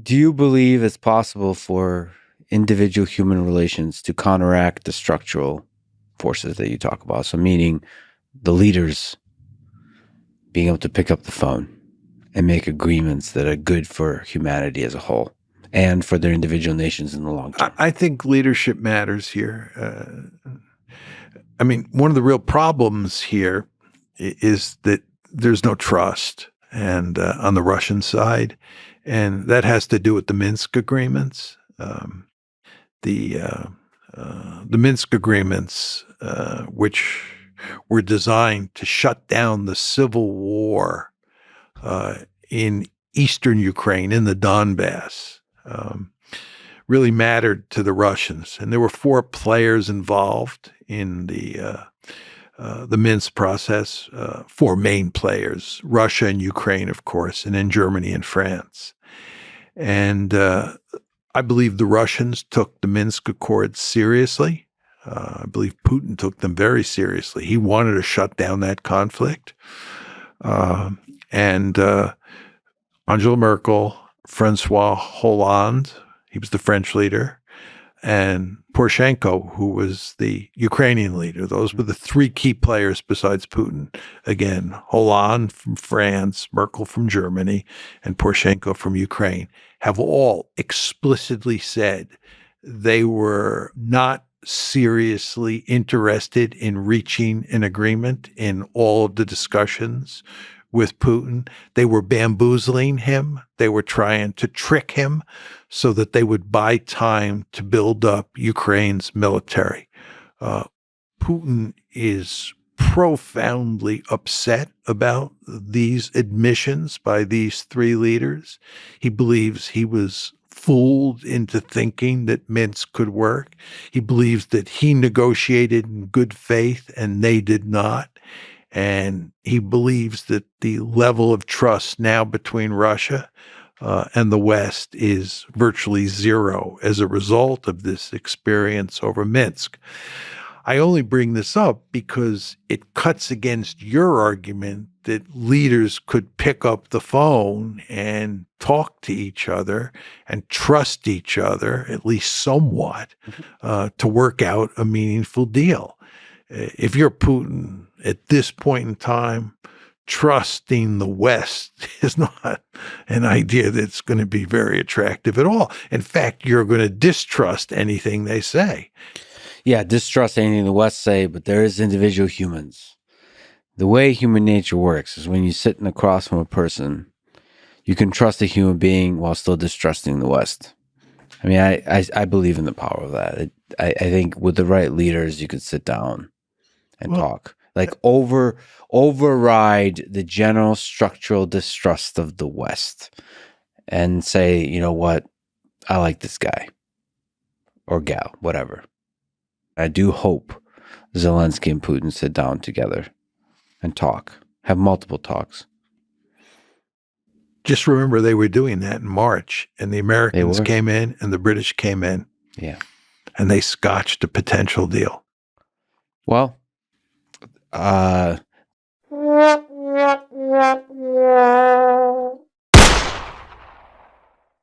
Do you believe it's possible for individual human relations to counteract the structural forces that you talk about? So, meaning the leaders being able to pick up the phone and make agreements that are good for humanity as a whole and for their individual nations in the long term? I think leadership matters here. I mean, one of the real problems here is that there's no trust, and on the Russian side, and that has to do with the Minsk agreements. The Minsk agreements, which were designed to shut down the civil war in eastern Ukraine, in the Donbass, really mattered to the Russians. And there were 4 players involved in the Minsk process, 4 main players: Russia and Ukraine, of course, and then Germany and France. And I believe the Russians took the Minsk Accords seriously. I believe Putin took them very seriously. He wanted to shut down that conflict. And Angela Merkel, Francois Hollande, he was the French leader, and Poroshenko, who was the Ukrainian leader. Those were the 3 key players besides Putin. Again, Hollande from France, Merkel from Germany, and Poroshenko from Ukraine have all explicitly said they were not seriously interested in reaching an agreement in all of the discussions with Putin. They were bamboozling him. They were trying to trick him so that they would buy time to build up Ukraine's military. Putin is profoundly upset about these admissions by these 3 leaders. He believes he was fooled into thinking that Minsk could work. He believes that he negotiated in good faith and they did not. And he believes that the level of trust now between Russia and the West is virtually zero as a result of this experience over Minsk. I only bring this up because it cuts against your argument that leaders could pick up the phone and talk to each other and trust each other, at least somewhat, to work out a meaningful deal. If you're Putin at this point in time, trusting the West is not an idea that's going to be very attractive at all. In fact, you're going to distrust anything they say. Yeah, distrust anything the West say, but there is individual humans. The way human nature works is when you're sitting across from a person, you can trust a human being while still distrusting the West. I mean, I believe in the power of that. I think with the right leaders, you could sit down and talk. Like override the general structural distrust of the West and say, you know what, I like this guy or gal, whatever. I do hope Zelensky and Putin sit down together and talk, have multiple talks. Just remember they were doing that in March, and the Americans came in and the British came in. Yeah. And they scotched a potential deal. Well,